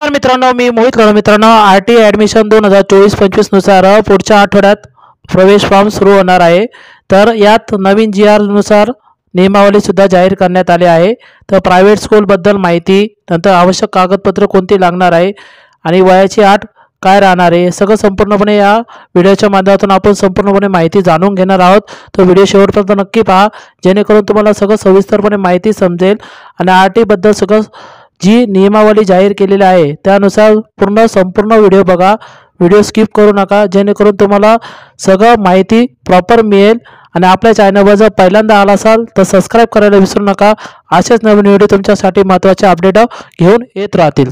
नमस्कार मित्रांनो, मी मोहित कदम. मित्रांनो, आरटी ॲडमिशन 2024-25 नुसार पुढच्या आठवड्यात प्रवेश फॉर्म सुरू होणार आहे. तर यात नवीन GR नुसार नियमावली सुद्धा जाहीर करण्यात आली आहे. तर प्रायव्हेट स्कूलबद्दल माहिती, नंतर आवश्यक कागदपत्र कोणती लागणार आहे आणि वयाची अट काय राहणार आहे, सगळं संपूर्णपणे या व्हिडिओच्या माध्यमातून आपण संपूर्णपणे माहिती जाणून घेणार आहोत. तर व्हिडिओ शेवटपर्यंत नक्की पहा, जेणेकरून तुम्हाला सगळं सविस्तरपणे माहिती समजेल आणि RT बद्दल सगळं जी नियमावली जाहीर केलेली आहे त्यानुसार संपूर्ण व्हिडिओ बघा. व्हिडिओ स्किप करू नका, जेणेकरून तुम्हाला सगळं माहिती प्रॉपर मिळेल. आणि आपल्या चॅनलवर जर पहिल्यांदा आला असाल तर सबस्क्राईब करायला विसरू नका. असेच नवीन व्हिडिओ तुमच्यासाठी महत्त्वाचे अपडेट घेऊन येत राहतील.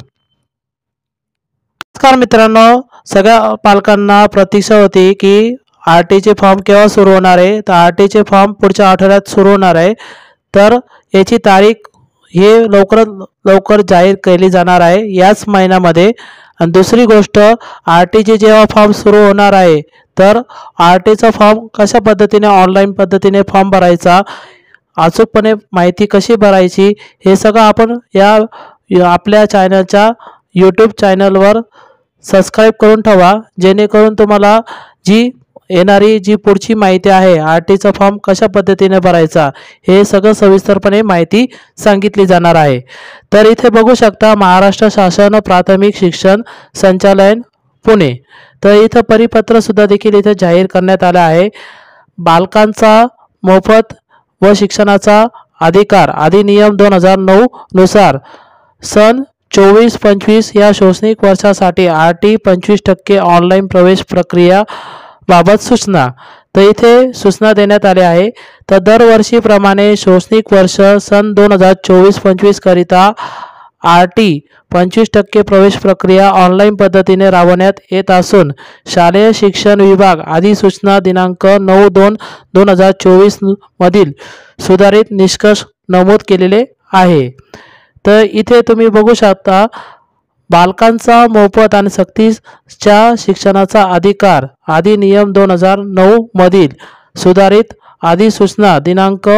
नमस्कार मित्रांनो, सगळ्या पालकांना प्रतीक्षा होती की RTचे फॉर्म केव्हा सुरू होणार आहे. तर RTचे फॉर्म पुढच्या आठवड्यात सुरू होणार आहे. तर याची तारीख हे लवकरात लवकर जाहीर केली जाणार आहे याच महिन्यामध्ये. आणि दुसरी गोष्ट, RTचे जेव्हा फॉर्म सुरू होणार आहे तर RTचा फॉर्म कशा पद्धतीने ऑनलाईन पद्धतीने फॉर्म भरायचा, अचूकपणे माहिती कशी भरायची, हे सगळं आपण या आपल्या चॅनलच्या यूट्यूब चॅनलवर सबस्क्राईब करून ठेवा, जेणेकरून तुम्हाला जी पुढची माहिती आहे RTचा फॉर्म कशा पद्धतीने भरायचा हे सगळं सविस्तरपणे माहिती सांगितली जाणार आहे. तर इथे बघू शकता, महाराष्ट्र शासन प्राथमिक शिक्षण संचालनालय पुणे. तर इथं परिपत्र सुद्धा देखील इथे जाहीर करण्यात आलं आहे. बालकांचा मोफत व शिक्षणाचा अधिकार अधिनियम 2009 नुसार सन 24-25 या शैक्षणिक वर्षासाठी RT 25% ऑनलाईन प्रवेश प्रक्रिया बाबत सूचना. तर इथे सूचना देण्यात आली आहे. तर दरवर्षीप्रमाणे शैक्षणिक वर्ष सन 2024-25 करिता RT 25% प्रवेश प्रक्रिया ऑनलाईन पद्धतीने राबवण्यात येत असून शालेय शिक्षण विभाग अधिसूचना दिनांक 9/2/2024 मधील सुधारित निष्कर्ष नमूद केलेले आहे. तर इथे तुम्ही बघू शकता, बालकांचा मोफत आणि सक्तीच्या शिक्षणाचा अधिकार अधिनियम 2009 मधील सुधारित अधिसूचना दिनांक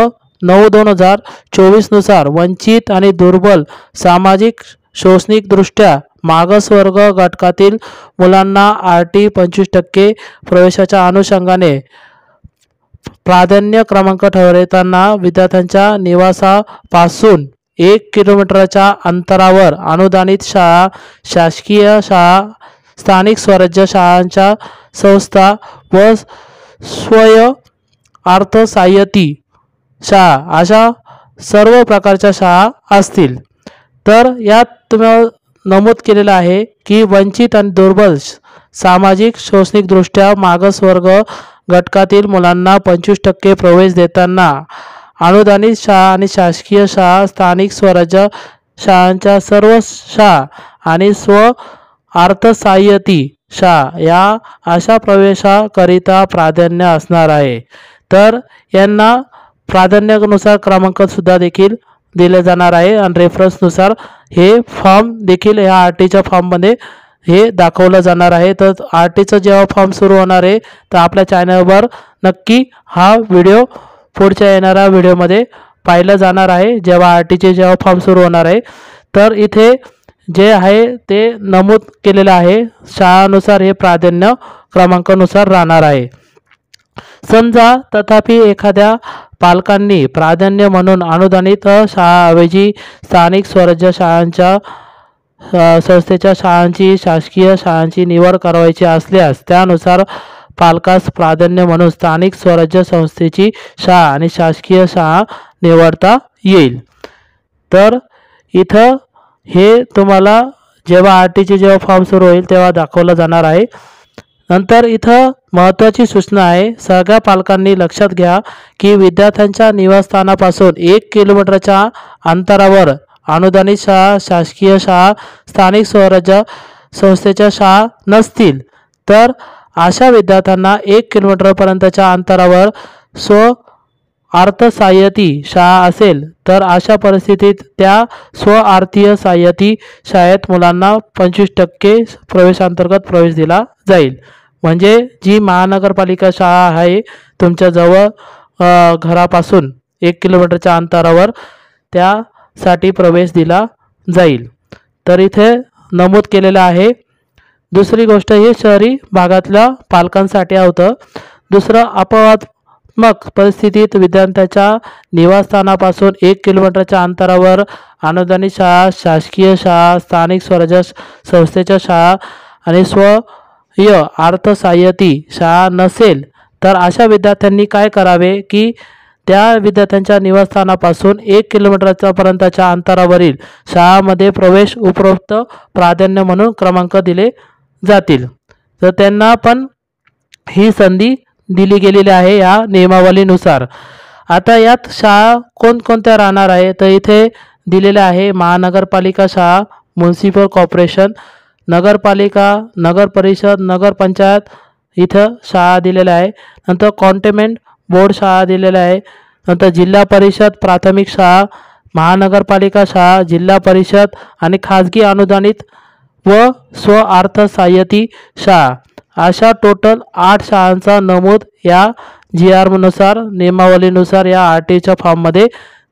9/2/2024 नुसार वंचित आणि दुर्बल सामाजिक शैक्षणिकदृष्ट्या मागासवर्ग घटकातील मुलांना RT 25% प्रवेशाच्या अनुषंगाने प्राधान्य क्रमांक ठरवताना विद्यार्थ्यांच्या निवासापासून 1 किलोमीटरच्या अंतरावर अनुदानित शाळा, शासकीय शाळा, स्थानिक स्वराज्य शाळांच्या संस्था व स्वयंअर्थसहाय्यित शाळा अशा सर्व प्रकारच्या शाळा असतील. तर यात तुम्हाला नमूद केलेलं आहे की वंचित आणि दुर्बल सामाजिक शैक्षणिकदृष्ट्या मागासवर्ग घटकातील मुलांना 25% प्रवेश देताना अनुदानित शाळा आणि शासकीय शाळा, स्थानिक स्वराज्य शाळांच्या सर्व शाळा आणि स्वयंअर्थसहाय्यित शाळा या अशा प्रवेशाकरिता प्राधान्य असणार आहे. तर यांना प्राधान्यानुसार क्रमांक सुद्धा देखील दिले जाणार आहे आणि रेफरन्सनुसार हे फॉर्म देखील या RTच्या फॉर्ममध्ये हे दाखवलं जाणार आहे. तर RTचं जेव्हा फॉर्म सुरू होणार आहे तर आपल्या चॅनलवर नक्की हा व्हिडिओ पुढच्या येणाऱ्या व्हिडिओमध्ये पाहिलं जाणार आहे, जेव्हा RTचे फॉर्म सुरू होणार आहे. तर इथे जे आहे ते नमूद केलेलं आहे, शाळानुसार हे प्राधान्य क्रमांकानुसार राहणार आहे. समजा तथापि एखाद्या पालकांनी प्राधान्य म्हणून अनुदानित शाळाऐवजी स्थानिक स्वराज्य शाळांच्या संस्थेच्या शाळांची, शासकीय शाळांची निवड करायची असल्यास त्यानुसार पालकास प्राधान्य म्हणून स्थानिक स्वराज्य संस्थेची शाळा आणि शासकीय शाळा निवडता येईल. तर इथं हे तुम्हाला जेव्हा RTचे फॉर्म सुरू होईल तेव्हा दाखवलं जाणार आहे. नंतर इथं महत्त्वाची सूचना आहे, सगळ्या पालकांनी लक्षात घ्या की विद्यार्थ्यांच्या निवासस्थानापासून 1 किलोमीटरच्या अंतरावर अनुदानित शाळा, शासकीय शाळा, स्थानिक स्वराज्य संस्थेच्या शाळा नसतील. तर अशा विद्यार्थ्यांना 1 किलोमीटरपर्यंतच्या अंतरावर स्वयंअर्थसहाय्यित शाळा असेल तर अशा परिस्थितीत त्या स्वयंअर्थसहाय्यित शाळेत मुलांना 25% प्रवेशांतर्गत प्रवेश दिला जाईल. म्हणजे जी महानगरपालिका शाळा आहे तुमच्या जवळ घरापासून 1 किलोमीटरच्या अंतरावर त्यासाठी प्रवेश दिला जाईल. तर इथे नमूद केलेलं आहे. दुसरी गोष्ट हे शहरी भागातल्या पालकांसाठी होतं. दुसरं, अपवादात्मक परिस्थितीत विद्यार्थ्याच्या निवासस्थानापासून 1 किलोमीटरच्या अंतरावर अनुदानित शाळा, शासकीय शाळा, स्थानिक स्वराज्य संस्थेच्या शाळा आणि स्वयं अर्थसहाय्यित शाळा नसेल तर अशा विद्यार्थ्यांनी काय करावे की त्या विद्यार्थ्यांच्या निवासस्थानापासून 1 किलोमीटरच्या पर्यंतच्या अंतरावरील शाळांमध्ये प्रवेश उपरोक्त प्राधान्य म्हणून क्रमांक दिले जातील. तर त्यांना पण ही संधी दिली गेलेली आहे या नियमावलीनुसार. आता यात शाळा कोणकोणत्या राहणार आहे तर इथे दिलेले आहे महानगरपालिका शाळा, म्युनिसिपल कॉर्पोरेशन, नगरपालिका, नगर परिषद, नगरपंचायत इथं शाळा दिलेल्या आहे. नंतर कॉन्टेमेंट बोर्ड शाळा दिलेल्या आहे. नंतर जिल्हा परिषद प्राथमिक शाळा, महानगरपालिका शाळा, जिल्हा परिषद आणि खाजगी अनुदानित व स्वअर्थसहाय्यित शाळा अशा टोटल 8 शाळांचा नमूद या GR नुसार नियमावलीनुसार या RTच्या फॉर्ममध्ये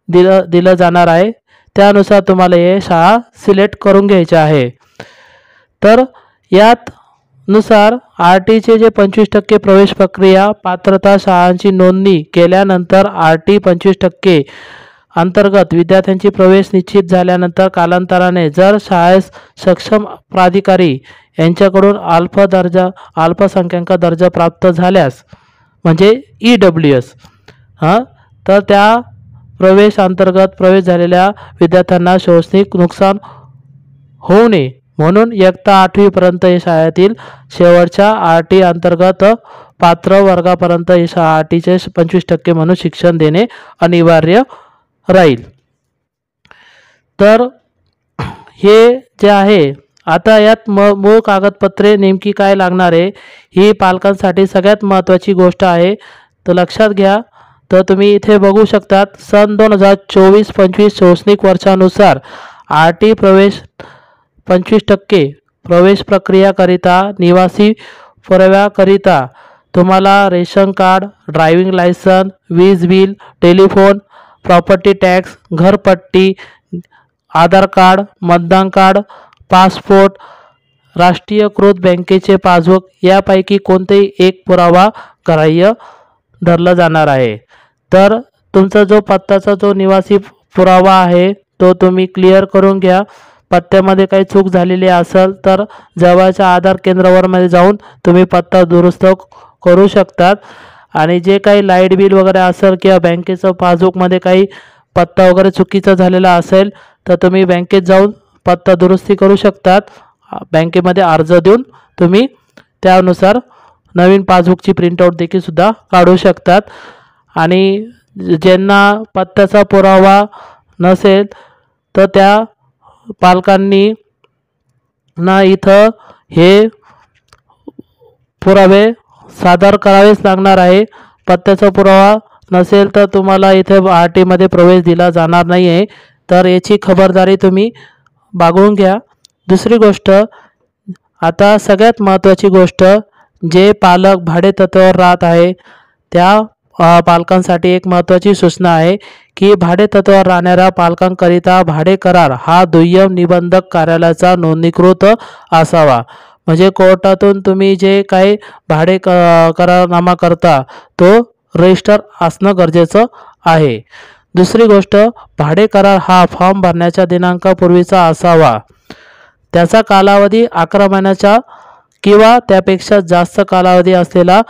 दिलं जाणार आहे. त्यानुसार तुम्हाला हे शाळा सिलेक्ट करून घ्यायचे आहे. तर यात नुसार RTचे जे 25% प्रवेश प्रक्रिया पात्रता शाळांची नोंदणी केल्यानंतर RT 25% अंतर्गत विद्यार्थ्यांची प्रवेश निश्चित झाल्यानंतर कालांतराने जर शाळेस सक्षम प्राधिकारी यांच्याकडून अल्पसंख्याक दर्जा प्राप्त झाल्यास म्हणजे EWS तर त्या प्रवेश अंतर्गत प्रवेश झालेल्या विद्यार्थ्यांना शैक्षणिक नुकसान होऊ नये म्हणून इयत्ता 8वी पर्यंत शाळेतील शेवटच्या RT अंतर्गत पात्र वर्गापर्यंत RTचे 25% म्हणून शिक्षण देणे अनिवार्य राहील. तर हे जे आहे आता यात मूळ कागदपत्रे नेमकी काय लागणार आहे ही पालकांसाठी सगळ्यात महत्त्वाची गोष्ट आहे. तर लक्षात घ्या. तर तुम्ही इथे बघू शकतात सन 2024-25 शैक्षणिक वर्षानुसार RT प्रवेश 25% प्रवेश प्रक्रियाकरिता निवासी पुराव्याकरिता तुम्हाला रेशन कार्ड, ड्रायव्हिंग लायसन, वीज बिल, टेलिफोन, प्रॉपर्टी टॅक्स, घरपट्टी, आधार कार्ड, मतदान कार्ड, पासपोर्ट, राष्ट्रीयकृत बँकेचे पासबुक यापैकी कोणतेही एक पुरावा ग्राह्य धरला जाणार आहे. तर तुमचा जो पत्त्याचा जो निवासी पुरावा आहे तो तुम्ही क्लिअर करून घ्या. पत्त्यामध्ये काही चूक झालेली असेल तर जवळच्या आधार केंद्रावरमध्ये जाऊन तुम्ही पत्ता दुरुस्त करू शकतात. आणि जे काही लाईट बिल वगैरे असेल किंवा बँकेचं पासबुकमध्ये काही पत्ता वगैरे चुकीचा झालेला असेल तर तुम्ही बँकेत जाऊन पत्ता दुरुस्ती करू शकतात. बँकेमध्ये अर्ज देऊन तुम्ही त्यानुसार नवीन पासबुकची प्रिंटआउट देखील सुद्धा काढू शकतात. आणि ज्यांना पत्त्याचा पुरावा नसेल तर त्या पालकांनी ना इथं हे पुरावे सादर करावेच लागणार आहे. पत्त्याचा पुरावा नसेल तर तुम्हाला इथे RTमध्ये प्रवेश दिला जाणार नाही आहे. तर याची खबरदारी तुम्ही बाळगून घ्या. दुसरी गोष्ट आता सगळ्यात महत्त्वाची गोष्ट जे पालक भाडेतत्त्वावर राहत आहे त्या पालकांसाठी एक महत्त्वाची सूचना आहे की भाडेतत्त्वावर राहणाऱ्या पालकांकरिता भाडे करार हा दुय्यम निबंधक कार्यालयाचा नोंदणीकृत असावा. म्हणजे कोर्टातून तुम्ही जे काही भाडे करारनामा करता तो रजिस्टर असणं गरजेचं आहे. दुसरी गोष्ट भाडे करार हा फॉर्म भरण्याच्या दिनांकापूर्वीचा असावा. त्याचा कालावधी 11 महिन्याचा किंवा त्यापेक्षा जास्त कालावधी असलेला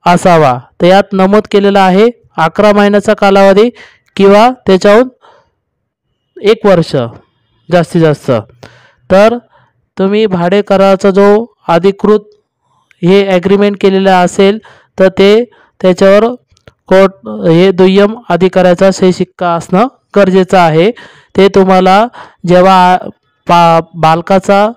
असावा. तर यात नमूद केलेलं आहे 11 महिन्याचा कालावधी किंवा त्याच्याहून 1 वर्ष जास्तीत जास्त. तर तुम्ही भाडे कराराचा जो अधिकृत हे ॲग्रीमेंट केलेलं असेल तर ते त्याच्यावर कोर्ट हे दुय्यम अधिकाऱ्याचा सही शिक्का असणं गरजेचं आहे. ते तुम्हाला जेव्हा बालकाचा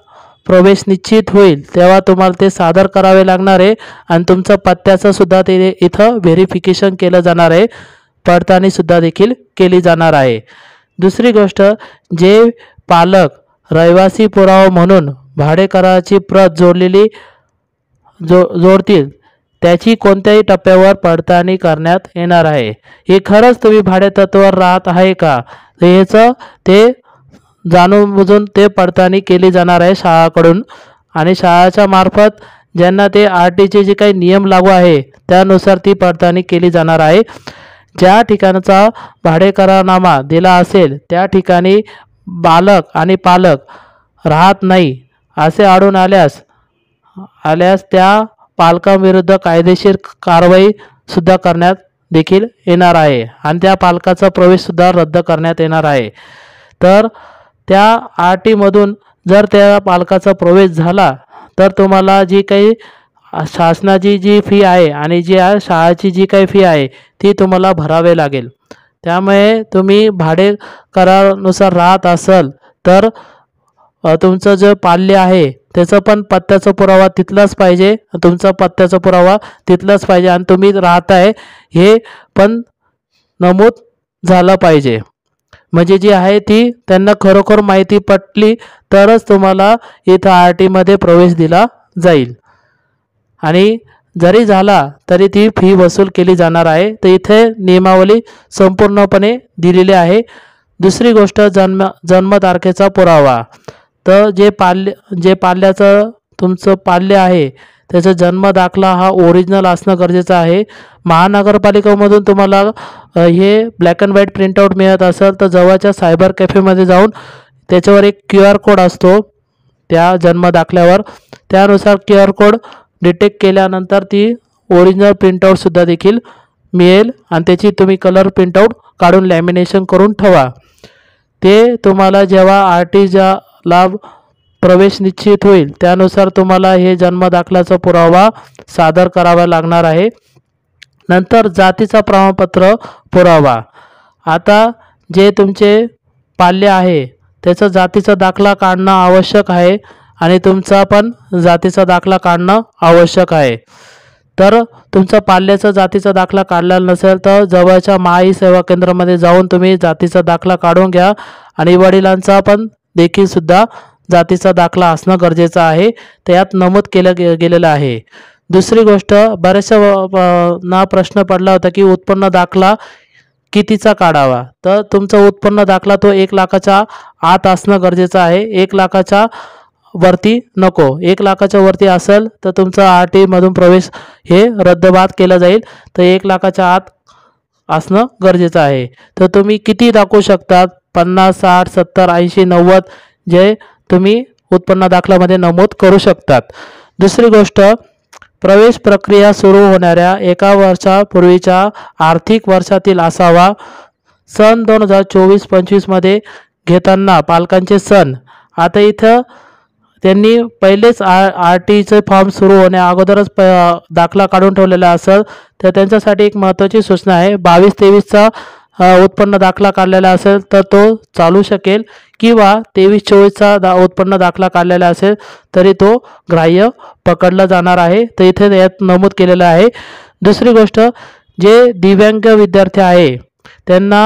प्रवेश निश्चित होईल तेव्हा तुम्हाला ते सादर करावे लागणार आहे. आणि तुमचं पत्त्याचं सुद्धा ते इथं व्हेरिफिकेशन केलं जाणार आहे, पडताळणी सुद्धा देखील केली जाणार आहे. दुसरी गोष्ट जे पालक रहिवासी पुरावा म्हणून भाडे कराराची प्रत जोडतील त्याची कोणत्याही टप्प्यावर पडताळणी करण्यात येणार आहे. हे खरंच तुम्ही भाडेतत्त्वावर राहत आहे का याचं ते जाणून बुजून ते पडताळणी केली जाणार आहे शाळाकडून, आणि शाळाच्या मार्फत ज्यांना ते RTचे जे काही नियम लागू आहे त्यानुसार ती पडताळणी केली जाणार आहे. ज्या ठिकाणचा भाडेकरारनामा दिला असेल त्या ठिकाणी बालक आणि पालक राहत नाही असे आढळून आल्यास त्या पालकांविरुद्ध कायदेशीर कारवाई सुद्धा करण्यात देखील येणार आहे आणि त्या पालकाचा प्रवेशसुद्धा रद्द करण्यात येणार आहे. तर त्या RTमधून जर त्या पालकाचा प्रवेश झाला तर तुम्हाला जी काही शासनाची जी फी आहे आणि जी शाळेची जी काही फी आहे ती तुम्हाला भरावे लागेल. त्यामुळे तुम्ही भाडे करारानुसार राहत असाल तर तुमचं जे पाल्य आहे त्याचं पण पत्त्याचा पुरावा तिथलाच पाहिजे, तुमचा पत्त्याचा पुरावा तिथलाच पाहिजे आणि तुम्ही राहताय हे पण नमूद झालं पाहिजे. म्हणजे जी आहे ती त्यांना खरोखर माहिती पटली तरच तुम्हाला इथं RTमध्ये प्रवेश दिला जाईल. आणि जरी झाला तरी ती फी वसूल केली जाणार आहे. तर इथे नियमावली संपूर्णपणे दिलेली आहे. दुसरी गोष्ट जन्मतारखेचा पुरावा. तर जे पाल्याचं तुमचं पाल्य आहे त्याचा जन्म दाखला हा ओरिजिनल असणं गरजेचं आहे. महानगरपालिकेमधून तुम्हाला हे ब्लॅक अँड व्हाईट प्रिंटआउट मिळत असेल तर जवळच्या सायबर कॅफेमध्ये जाऊन त्याच्यावर एक QR कोड असतो त्या जन्म दाखल्यावर, त्यानुसार QR कोड डिटेक्ट केल्यानंतर ती ओरिजिनल प्रिंटआउटसुद्धा देखील मिळेल आणि त्याची तुम्ही कलर प्रिंटआउट काढून लॅमिनेशन करून ठेवा. ते तुम्हाला जेव्हा RTचा लाभ प्रवेश निश्चित होईल त्यानुसार तुम्हाला हे जन्म दाखल्याचा पुरावा सादर करावा लागणार आहे. नंतर जातीचा प्रमाणपत्र पुरावा. आता जे तुमचे पाल्य आहे त्याचा जातीचा दाखला काढणं आवश्यक आहे आणि तुमचा पण जातीचा दाखला काढणं आवश्यक आहे. तर तुमचा पाल्याचा जातीचा दाखला काढलेला नसेल तर जवळच्या महाई सेवा केंद्रामध्ये जाऊन तुम्ही जातीचा दाखला काढून घ्या आणि वडिलांचा पण देखील सुद्धा जातीचा दाखला असणं गरजेचं आहे, त्यात नमूद केलं गेलेलं आहे. दुसरी गोष्ट, बऱ्याचशा ना प्रश्न पडला होता की उत्पन्न दाखला कितीचा काढावा. तर तुमचा उत्पन्न दाखला तो 1 लाखाच्या आत असणं गरजेचं आहे. 1 लाखाच्या वरती नको. 1 लाखाच्या वरती असेल तर तुमचा RTमधून प्रवेश हे रद्दबाद केला जाईल. तर 1 लाखाच्या आत असणं गरजेचं आहे. तर तुम्ही किती दाखवू शकतात? 50, 60, 70, 80, 90 जे तुम्ही उत्पन्न दाखल्यामध्ये नमूद करू शकतात. दुसरी गोष्ट, प्रवेश प्रक्रिया सुरू होणाऱ्या 1 वर्षापूर्वीच्या आर्थिक वर्षातील असावा. सन 2024-25 मध्ये घेताना पालकांचे सण. आता इथं त्यांनी पहिलेच RTचे फॉर्म सुरू होण्या अगोदरच दाखला काढून ठेवलेला असेल तर त्यांच्यासाठी एक महत्त्वाची सूचना आहे. 22-23चा उत्पन्न दाखला काढलेला असेल तर तो चालू शकेल, किंवा 23-24चा उत्पन्न दाखला काढलेला असेल तरी तो ग्राह्य पकडला जाणार आहे. तर इथे यात नमूद केलेलं आहे. दुसरी गोष्ट, जे दिव्यांग विद्यार्थी आहे त्यांना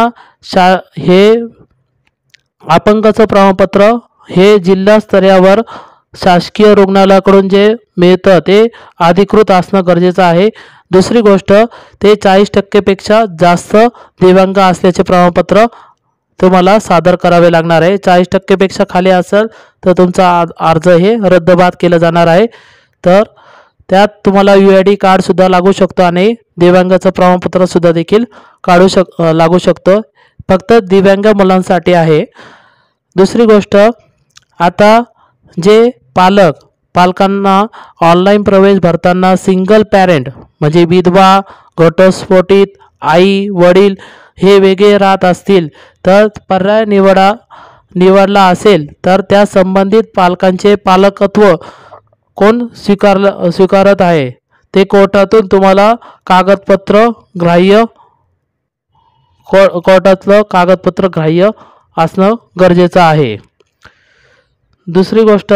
हे अपंगाचं प्रमाणपत्र हे जिल्हा स्तरावर शासकीय रुग्णालयाकडून जे मिळतं ते अधिकृत असणं गरजेचं आहे. दुसरी गोष्ट, ते 40% पेक्षा जास्त दिव्यांग असल्याचे प्रमाणपत्र तुम्हाला सादर करावे लागणार आहे. 40% पेक्षा खाली असेल तर तुमचा अर्ज हे रद्दबाद केला जाणार आहे. तर त्यात तुम्हाला UID कार्डसुद्धा लागू शकतो आणि दिव्यांगाचं प्रमाणपत्रसुद्धा देखील लागू शकतो. फक्त दिव्यांग मुलांसाठी आहे. दुसरी गोष्ट, आता जे पालकांना ऑनलाईन प्रवेश भरताना सिंगल पॅरेंट म्हणजे विधवा, घटस्फोटित, आई वडील हे वेगळे राहत असतील तर पर्याय निवडला असेल तर त्या संबंधित पालकांचे पालकत्व कोण स्वीकारत आहे ते कोर्टातून तुम्हाला कोर्टातलं कागदपत्र ग्राह्य असणं गरजेचं आहे. दुसरी गोष्ट,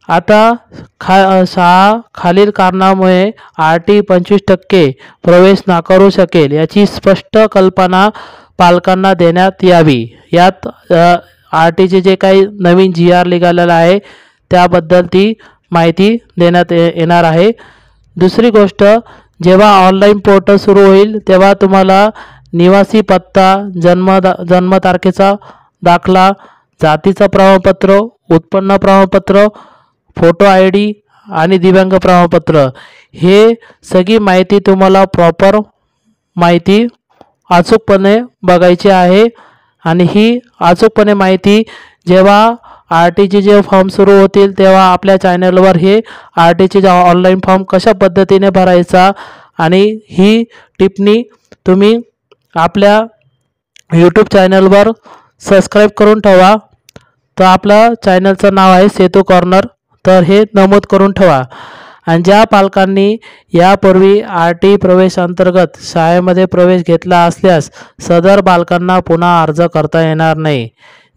आता शाळा खालील कारणामुळे RT 25% प्रवेश नाकारू शकेल याची स्पष्ट कल्पना पालकांना देण्यात यावी. यात RTचे जे काही नवीन GR निघालेला आहे त्याबद्दल ती माहिती देण्यात येणार आहे. दुसरी गोष्ट, जेव्हा ऑनलाईन पोर्टल सुरू होईल तेव्हा तुम्हाला निवासी पत्ता, जन्मतारखेचा दाखला, जातीचं प्रमाणपत्र, उत्पन्न प्रमाणपत्र, फोटो ID आणि दिव्यांग प्रमाणपत्र हे सगळी माहिती तुम्हाला प्रॉपर माहिती अचूकपणे बघायची आहे। आणि ही अचूकपणे माहिती जेव्हा RTचे जे फॉर्म सुरू होतील तेव्हा आपल्या चॅनलवर हे RTचे ऑनलाईन फॉर्म कशा पद्धतीने भरायचा आणि ही टिप्पणी तुम्ही आपल्या यूट्यूब चॅनलवर सबस्क्राईब करून ठेवा। तर आपल्या चॅनलचं नाव आहे सेतू कॉर्नर, तर हे नमूद करून ठेवा। आणि ज्या पालकांनी यापूर्वी RT प्रवेश अंतर्गत शाळेमध्ये प्रवेश घेतला असल्यास सदर बालकांना पुन्हा अर्ज करता येणार नाही।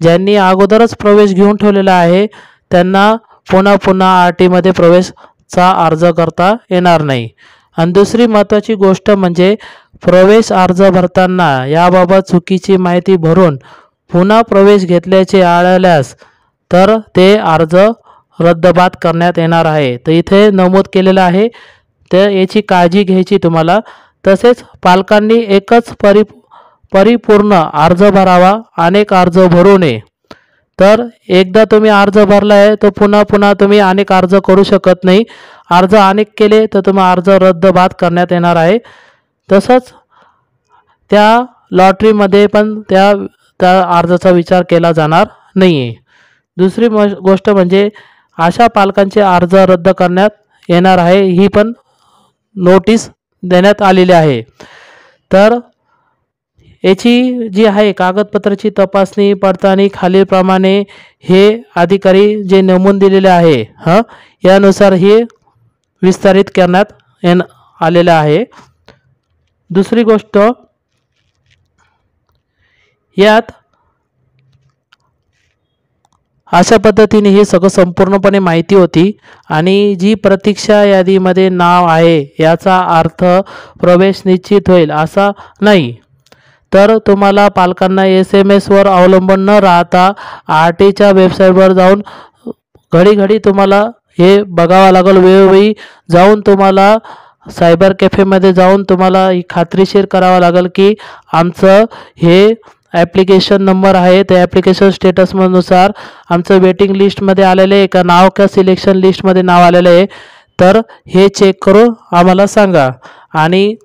ज्यांनी अगोदरच प्रवेश घेऊन ठेवलेला आहे त्यांना पुन्हा RT मध्ये प्रवेशचा अर्ज करता येणार नाही। आणि दुसरी महत्त्वाची गोष्ट म्हणजे प्रवेश अर्ज भरताना याबाबत चुकीची माहिती भरून पुन्हा प्रवेश घेतल्याचे आढळल्यास तर ते अर्ज रद्दबाद करण्यात येणार आहे। तर इथे नमूद केलेलं आहे, तर याची काळजी घ्यायची तुम्हाला। तसेच पालकांनी एकच परिपूर्ण अर्ज भरावा, अनेक अर्ज भरू नये। तर एकदा तुम्ही अर्ज भरला आहे तर पुन्हा तुम्ही अनेक अर्ज करू शकत नाही। अर्ज अनेक केले तर तुम्हाला अर्ज रद्दबाद करण्यात येणार आहे। तसंच त्या लॉटरीमध्ये पण त्या अर्जाचा विचार केला जाणार नाही आहे। दुसरी गोष्ट म्हणजे अशा पालकांचे अर्ज रद्द करण्यात येणार आहे, ही पण नोटीस देण्यात आलेली आहे। तर याची जी आहे कागदपत्राची तपासणी पडताळणी खालीलप्रमाणे हे अधिकारी जे नमूद दिलेले आहे यानुसार हे विस्तारित करण्यात आलेलं आहे। दुसरी गोष्ट यात अशा पद्धतीने हे सगळं संपूर्णपणे माहिती होती। आणि जी प्रतीक्षा यादीमध्ये नाव आहे याचा अर्थ प्रवेश निश्चित होईल असा नाही। तर तुम्हाला पालकांना SMS वर अवलंबून न राहता RTच्या वेबसाईटवर जाऊन घडी तुम्हाला हे बघावं लागेल। वेळोवेळी जाऊन तुम्हाला सायबर कॅफेमध्ये जाऊन तुम्हाला ही खात्रीशीर करावं लागेल की आमचं हे ॲप्लिकेशन नंबर आहे, त्या ॲप्लिकेशन स्टेटसनुसार आमचं वेटिंग लिस्टमध्ये आलेलं आहे का, नाव का सिलेक्शन लिस्टमध्ये नाव आलेलं आहे, तर हे चेक करून आम्हाला सांगा। आणि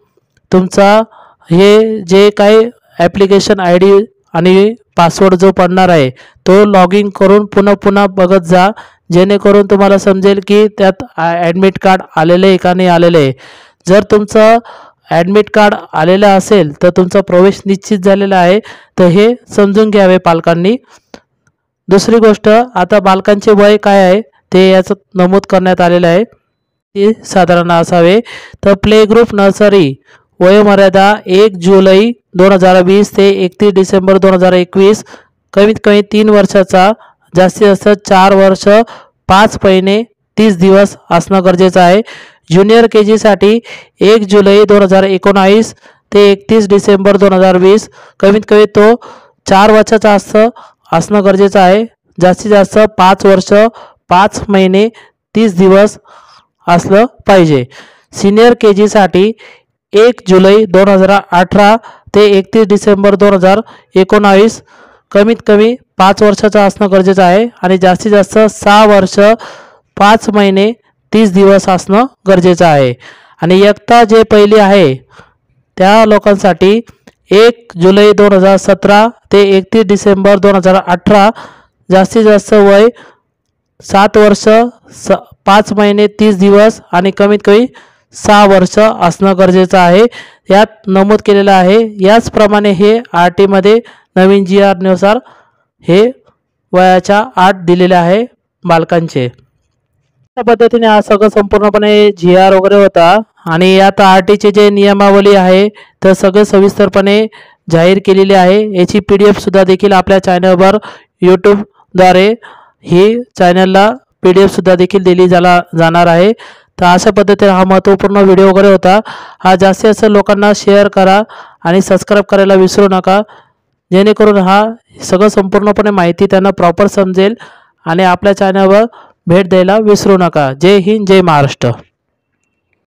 तुमचा हे जे काही ॲप्लिकेशन ID आणि पासवर्ड जो पडणार आहे तो लॉग इन करून पुन्हा बघत जा, जेणेकरून तुम्हाला समजेल की त्यात ॲडमिट कार्ड आलेलं आहे का नाही आलेलं आहे। जर तुमचं ॲडमिट कार्ड आलेलं असेल तर तुमचा प्रवेश निश्चित झालेला आहे, तर हे समजून घ्यावे पालकांनी। दुसरी गोष्ट, आता बालकांचे वय काय आहे ते याचं नमूद करण्यात आलेलं आहे, ते साधारण असावे। तर प्ले ग्रुप नर्सरी वयोमर्यादा 1 जुलै 2020 ते 31 डिसेंबर 2021, कमीत कमी 3 वर्षाचा, जास्तीत जास्त 4 वर्ष 5 महिने 30 दिवस असणं गरजेचं आहे। ज्युनियर KG साठी 1 जुलै 2019 ते 31 डिसेंबर 2020, कमीत कमी तो 4 वर्षाचा असणं गरजेचं आहे, जास्तीत जास्त 5 वर्ष 5 महिने 30 दिवस असलं पाहिजे। सिनियर KG साठी 1 जुलै 2018 ते 31 डिसेंबर 2019, कमीत कमी 5 वर्षाचा असणं गरजेचं आहे आणि जास्तीत जास्त 6 वर्ष 5 महिने 30 दिवस असणं गरजेचं आहे। आणि इयत्ता जे पहिली आहे त्या लोकांसाठी 1 जुलै 2017 ते 31 डिसेंबर 2018, जास्तीत जास्त वय 7 वर्ष 5 महिने 30 दिवस आणि कमीत कमी 6 वर्ष असणं गरजेचं आहे, यात नमूद केलेलं आहे। याचप्रमाणे हे RT मध्ये नवीन GR नुसार हे वयाच्या अट दिलेले आहे बालकांचे। अशा पद्धतीने हा सगळं संपूर्णपणे GR वगैरे होता। आणि यात RTचे जे नियमावली आहे तर सगळे सविस्तरपणे जाहीर केलेली आहे। याची PDF सुद्धा देखील आपल्या चॅनलवर यूट्यूबद्वारे ही चॅनलला PDF सुद्धा देखील दिली जाणार आहे। तर अशा पद्धतीने हा महत्त्वपूर्ण व्हिडिओ वगैरे होता। हा जास्तीत जास्त लोकांना शेअर करा आणि सबस्क्राईब करायला विसरू नका, जेणेकरून हा सगळं संपूर्णपणे माहिती त्यांना प्रॉपर समजेल। आणि आपल्या चॅनलवर भेट द्यायला विसरू नका। जय हिंद, जय महाराष्ट्र।